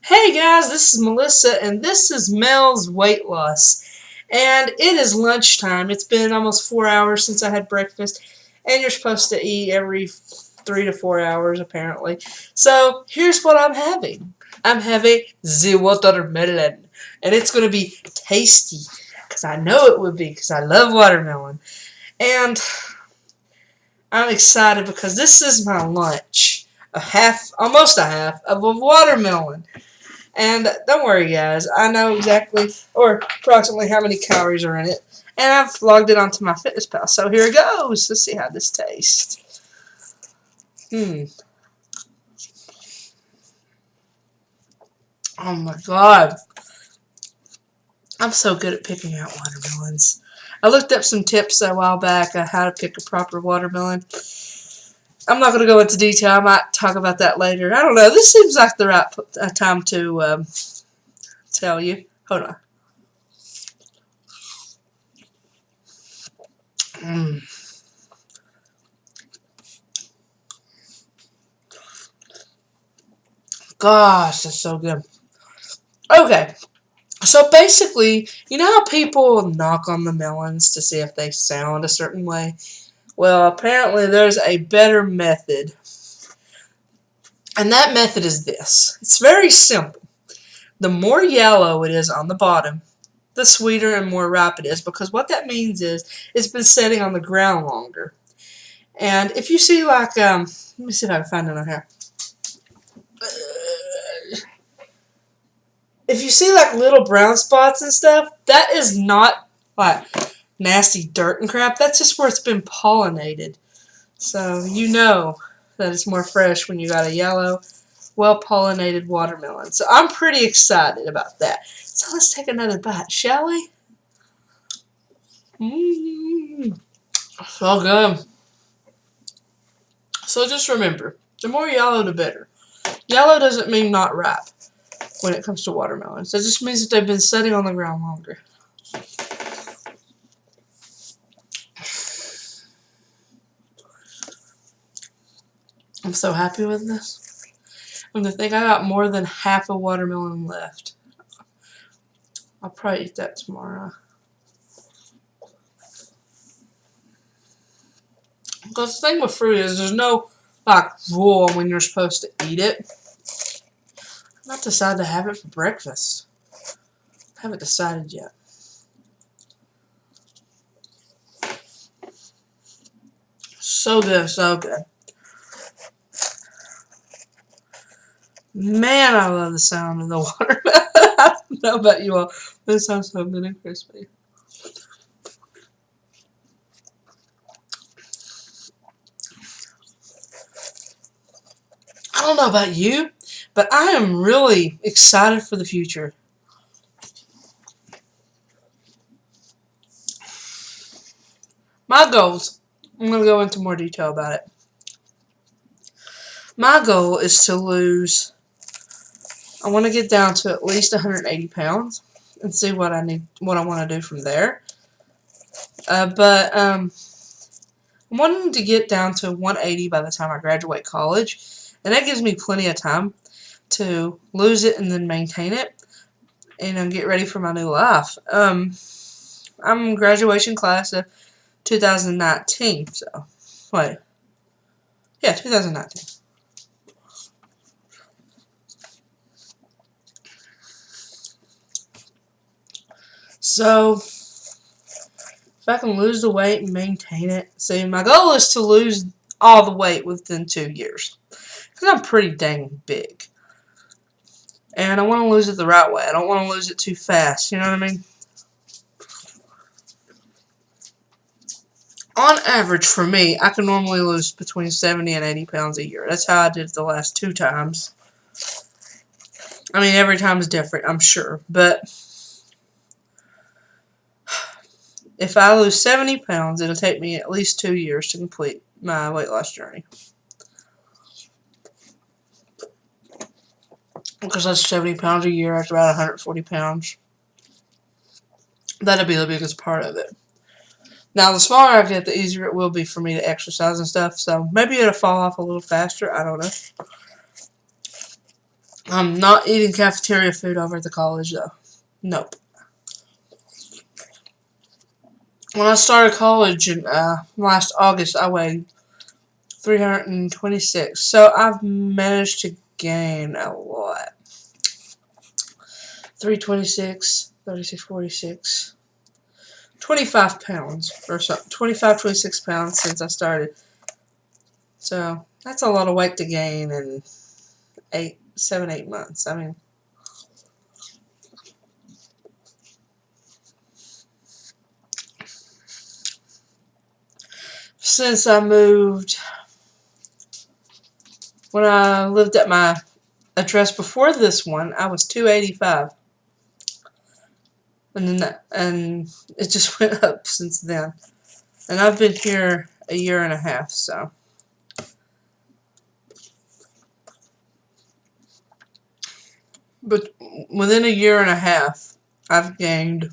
Hey guys, this is Melissa and this is Mel's Weight Loss. And it is lunchtime. It's been almost 4 hours since I had breakfast, and you're supposed to eat every 3 to 4 hours apparently. So here's what I'm having. I'm having the watermelon, and it's going to be tasty because I know it would be because I love watermelon. And I'm excited because this is my lunch. Almost a half of a watermelon. And don't worry, guys. I know exactly, or approximately, how many calories are in it. And I've logged it onto my FitnessPal. So here it goes. Let's see how this tastes. Oh my god. I'm so good at picking out watermelons. I looked up some tips a while back on how to pick a proper watermelon. I'm not going to go into detail. I might talk about that later. I don't know. This seems like the right time to tell you. Hold on. Gosh, that's so good. Okay, so basically, you know how people knock on the melons to see if they sound a certain way? Well, apparently there's a better method. And that method is this. It's very simple. The more yellow it is on the bottom, the sweeter and more ripe it is, because what that means is it's been sitting on the ground longer. And if you see like, let me see if I can find it on here. If you see like little brown spots and stuff, that is not like nasty dirt and crap. That's just where it's been pollinated. So you know that it's more fresh when you got a yellow, well-pollinated watermelon. So I'm pretty excited about that. So let's take another bite, shall we? So good. So just remember, the more yellow, the better. Yellow doesn't mean not ripe when it comes to watermelons. It just means that they've been sitting on the ground longer. I'm so happy with this. And to think I got more than half a watermelon left. I'll probably eat that tomorrow. Because the thing with fruit is there's no like rule when you're supposed to eat it. I've not decided to have it for breakfast. I haven't decided yet. So good, so good. Man, I love the sound of the watermelon. I don't know about you all, but it sounds so good and crispy. I don't know about you, but I am really excited for the future. My goals, I'm going to go into more detail about it. My goal is to lose, I want to get down to at least 180 pounds and see what I want to do from there. But I'm wanting to get down to 180 by the time I graduate college, and that gives me plenty of time to lose it and then maintain it and get ready for my new life. I'm graduation class of 2019, so wait, yeah, 2019. So if I can lose the weight and maintain it, see, my goal is to lose all the weight within 2 years, because I'm pretty dang big. And I want to lose it the right way. I don't want to lose it too fast, you know what I mean? On average, for me, I can normally lose between 70 and 80 pounds a year. That's how I did it the last 2 times. I mean, every time is different, I'm sure. But if I lose 70 pounds, it'll take me at least 2 years to complete my weight loss journey. Because that's 70 pounds a year, that's about 140 pounds. That'll be the biggest part of it. Now, the smaller I get, the easier it will be for me to exercise and stuff. So maybe it'll fall off a little faster. I don't know. I'm not eating cafeteria food over at the college, though. Nope. When I started college in last August, I weighed 326. So I've managed to gain a lot. 326, 36, 46, 25 pounds or so. 25, 26 pounds since I started. So that's a lot of weight to gain in 7, 8 months. I mean, since I moved, when I lived at my address before this one, I was 285. And it just went up since then. And I've been here a year and a half, so. But within a year and a half, I've gained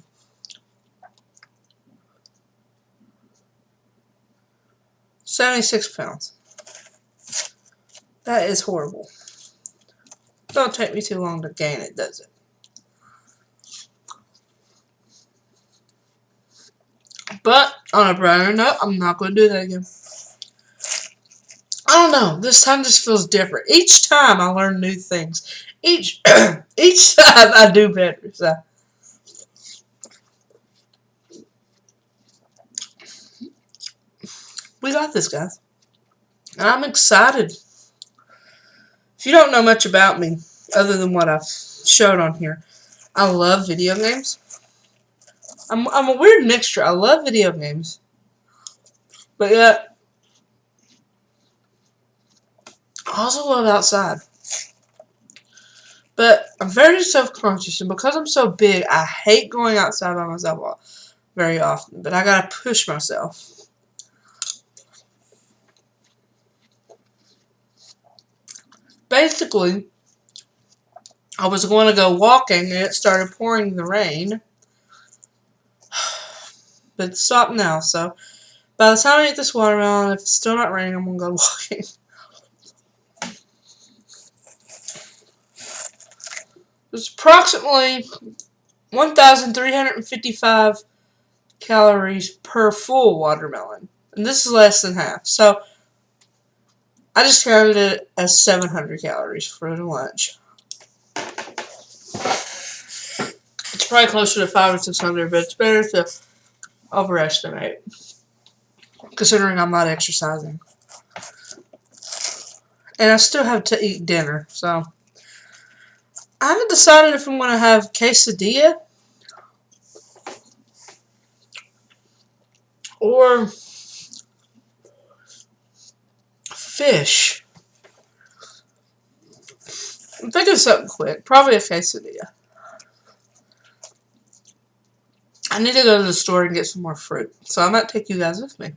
76 pounds. That is horrible. Don't take me too long to gain it, does it? But on a brighter note, I'm not going to do that again. I don't know. This time just feels different. Each time I learn new things. Each time I do better. So. We got this, guys. And I'm excited. If you don't know much about me, other than what I've showed on here, I love video games. I'm a weird mixture. I love video games. But yet, I also love outside. But I'm very self-conscious, and because I'm so big, I hate going outside by myself very often. But I gotta push myself. Basically, I was going to go walking, and it started pouring the rain. But it stopped now, so by the time I eat this watermelon, if it's still not raining, I'm going to go walking. It's approximately 1,355 calories per full watermelon. And this is less than half. So I just counted it as 700 calories for the lunch. It's probably closer to 500 or 600, but it's better to overestimate, considering I'm not exercising. And I still have to eat dinner, so I haven't decided if I'm going to have quesadilla or fish. I'm thinking something quick. Probably a quesadilla. I need to go to the store and get some more fruit, so I might take you guys with me.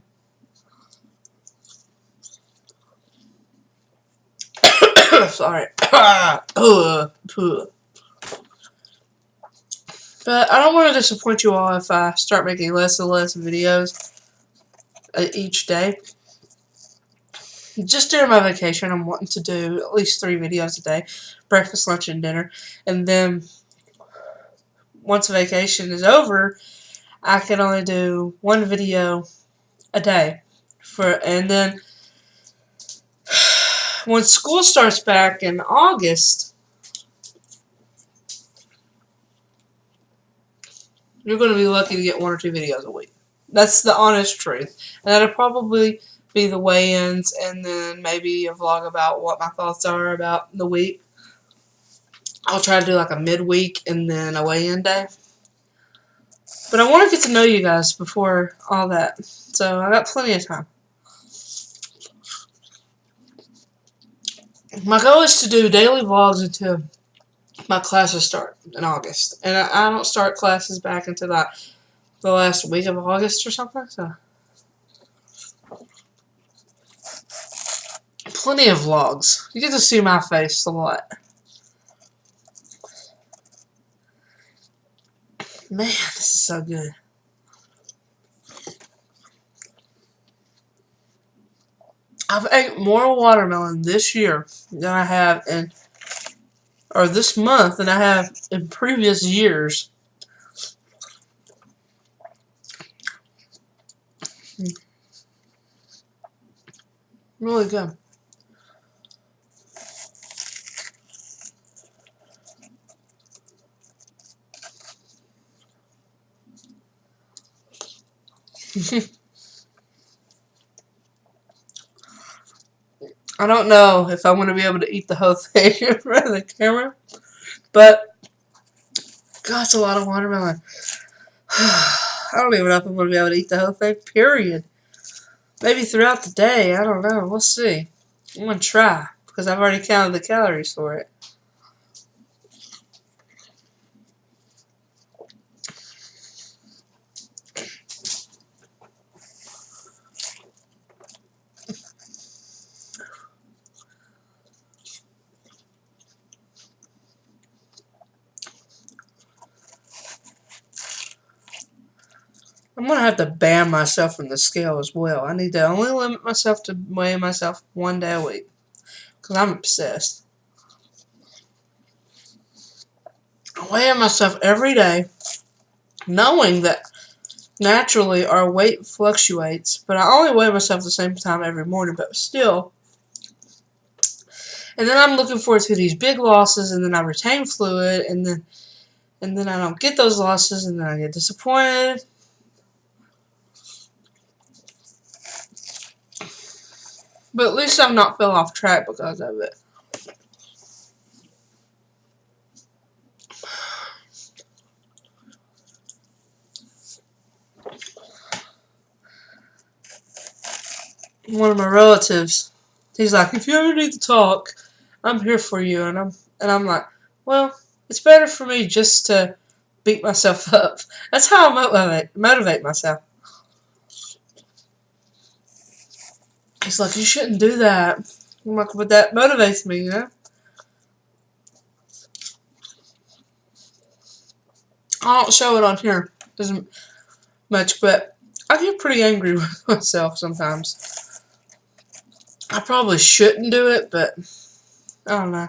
Sorry. But I don't want to disappoint you all if I start making less and less videos each day. Just during my vacation, I'm wanting to do at least 3 videos a day. Breakfast, lunch, and dinner. And then, once vacation is over, I can only do 1 video a day. And then, when school starts back in August, you're going to be lucky to get 1 or 2 videos a week. That's the honest truth. And that'll probably be the weigh-ins, and then maybe a vlog about what my thoughts are about the week. I'll try to do like a midweek and then a weigh-in day. But I want to get to know you guys before all that. So I got plenty of time. My goal is to do daily vlogs until my classes start in August. And I don't start classes back until like the last week of August or something. So plenty of vlogs. You get to see my face a lot. Man, this is so good. I've ate more watermelon this year than I have in or this month than I have in previous years. Really good. I don't know if I'm going to be able to eat the whole thing in front of the camera, but God, it's a lot of watermelon. I don't even know if I'm going to be able to eat the whole thing, period. Maybe throughout the day, I don't know. We'll see. I'm going to try, because I've already counted the calories for it. I'm going to have to ban myself from the scale as well. I need to only limit myself to weighing myself 1 day a week, because I'm obsessed. I'm weighing myself every day, knowing that naturally our weight fluctuates, but I only weigh myself the same time every morning, but still. And then I'm looking forward to these big losses, and then I retain fluid, and then I don't get those losses, and then I get disappointed. But at least I've not fell off track because of it. One of my relatives, he's like, if you ever need to talk, I'm here for you. And I'm like, well, it's better for me just to beat myself up. That's how I motivate myself. He's like, you shouldn't do that. I'm like, but that motivates me, you know? I don't show it on here as much, but I get pretty angry with myself sometimes. I probably shouldn't do it, but I don't know.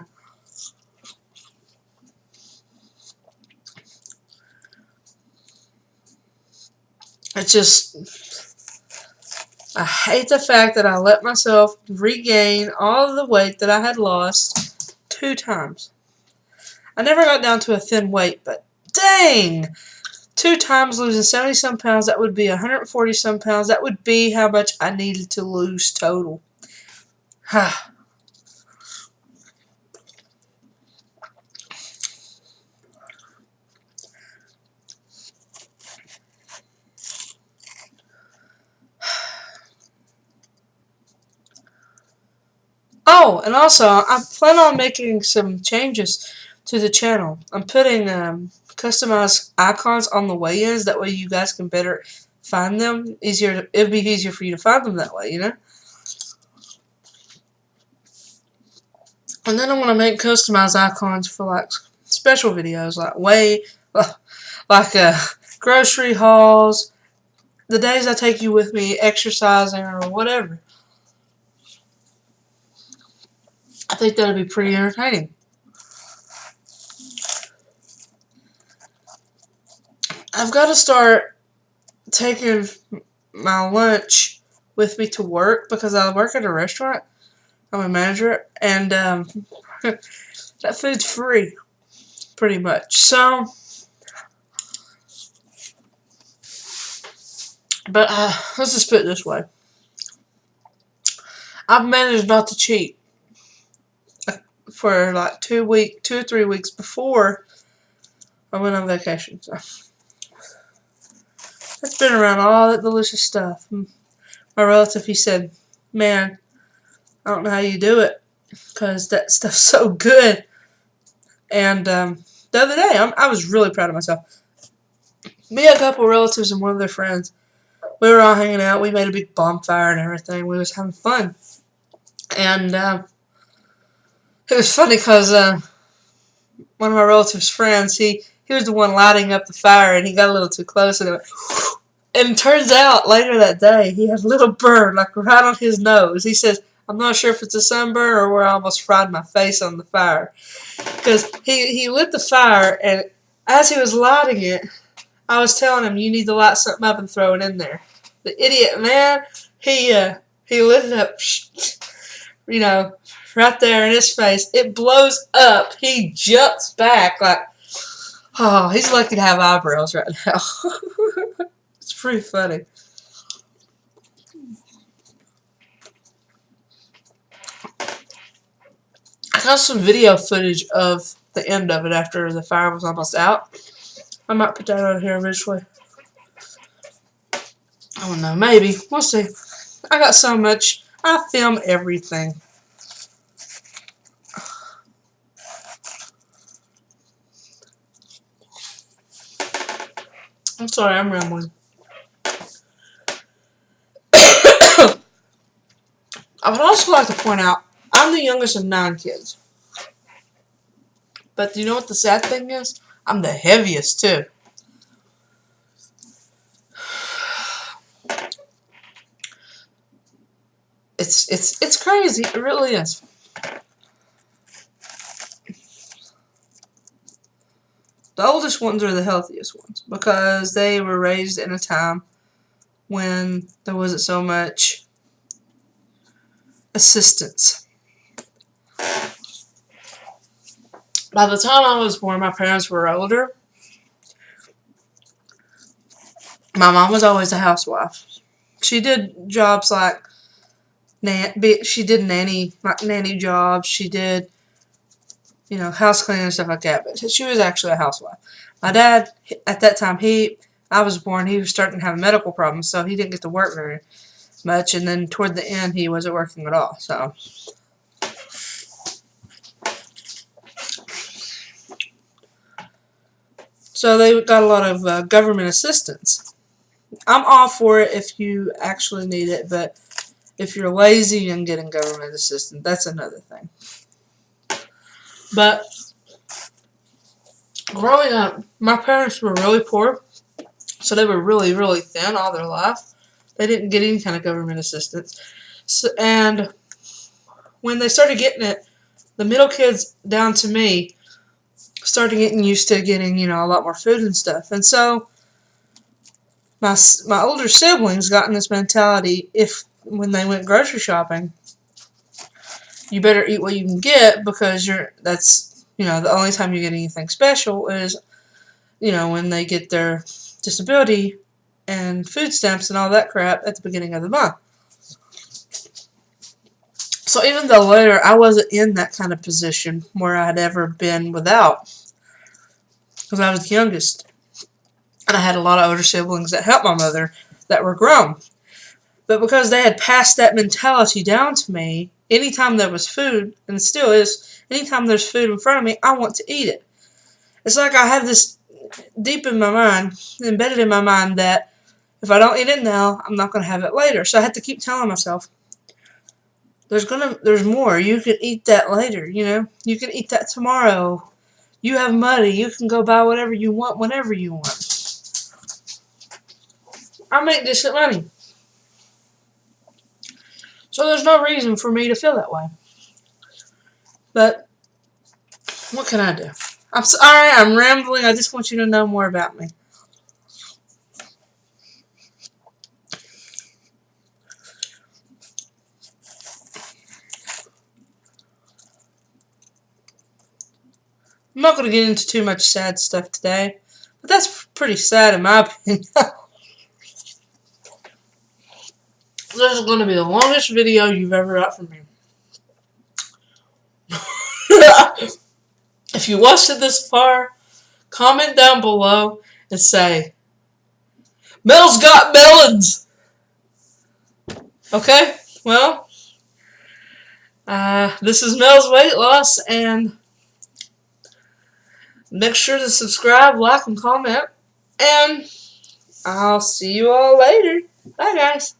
It's just, I hate the fact that I let myself regain all of the weight that I had lost 2 times. I never got down to a thin weight, but dang! 2 times losing 70-some pounds, that would be 140-some pounds. That would be how much I needed to lose total. Oh, and also, I plan on making some changes to the channel. I'm putting customized icons on the weigh-ins. That way you guys can better find them. It'd be easier for you to find them that way, you know? And then I'm going to make customized icons for, like, special videos, like grocery hauls, the days I take you with me exercising or whatever. I think that'll be pretty entertaining. I've got to start taking my lunch with me to work because I work at a restaurant. I'm a manager, and that food's free, pretty much. So, but let's just put it this way. I've managed not to cheat for like 2 or 3 weeks before I went on vacation. So it's been around all that delicious stuff. My relative, he said, man, I don't know how you do it because that stuff's so good. And the other day, I was really proud of myself. Me and a couple of relatives and one of their friends, we were all hanging out. We made a big bonfire and everything. We was having fun. And it was funny because one of my relatives' friends, he was the one lighting up the fire, and he got a little too close, and it went, and it turns out later that day he had a little burn like right on his nose. He says, I'm not sure if it's a sunburn or where I almost fried my face on the fire. Because he lit the fire, and as he was lighting it, I was telling him, you need to light something up and throw it in there. The idiot, man, he lit it up, you know, right there in his face. It blows up. He jumps back like, oh, he's lucky to have eyebrows right now. It's pretty funny. I got some video footage of the end of it after the fire was almost out. I might put that out here eventually. I don't know, maybe. We'll see. I got so much. I film everything. I'm sorry, I'm rambling. I would also like to point out, I'm the youngest of 9 kids. But you know what the sad thing is? I'm the heaviest too. It's crazy. It really is. The oldest ones are the healthiest ones because they were raised in a time when there wasn't so much assistance. By the time I was born, my parents were older. My mom was always a housewife. She did jobs like she did nanny jobs. She did, you know, house cleaning and stuff like that. But she was actually a housewife. My dad, at that time, I was born, he was starting to have medical problems, so he didn't get to work very much. And then toward the end, he wasn't working at all. So they got a lot of government assistance. I'm all for it if you actually need it, but if you're lazy and getting government assistance, that's another thing. But growing up, my parents were really poor, so they were really, really thin all their life. They didn't get any kind of government assistance. And when they started getting it, the middle kids down to me started getting used to getting, you know, a lot more food and stuff. And so my older siblings got in this mentality, when they went grocery shopping, you better eat what you can get because that's, you know, the only time you get anything special is, you know, when they get their disability and food stamps and all that crap at the beginning of the month. So even though later I wasn't in that kind of position where I'd ever been without, because I was the youngest, and I had a lot of older siblings that helped my mother that were grown. But because they had passed that mentality down to me, anytime there was food, and it still is, anytime there's food in front of me, I want to eat it. It's like I have this deep in my mind, embedded in my mind, that if I don't eat it now, I'm not going to have it later. So I had to keep telling myself, there's more. You can eat that later, you know. You can eat that tomorrow. You have money. You can go buy whatever you want whenever you want. I make decent money. So there's no reason for me to feel that way. But what can I do? I'm sorry, I'm rambling. I just want you to know more about me. I'm not going to get into too much sad stuff today, but that's pretty sad in my opinion. This is going to be the longest video you've ever got from me. If you watched it this far, comment down below and say, Mel's got melons! Okay, well, this is Mel's Weight Loss, and make sure to subscribe, like, and comment, and I'll see you all later. Bye, guys.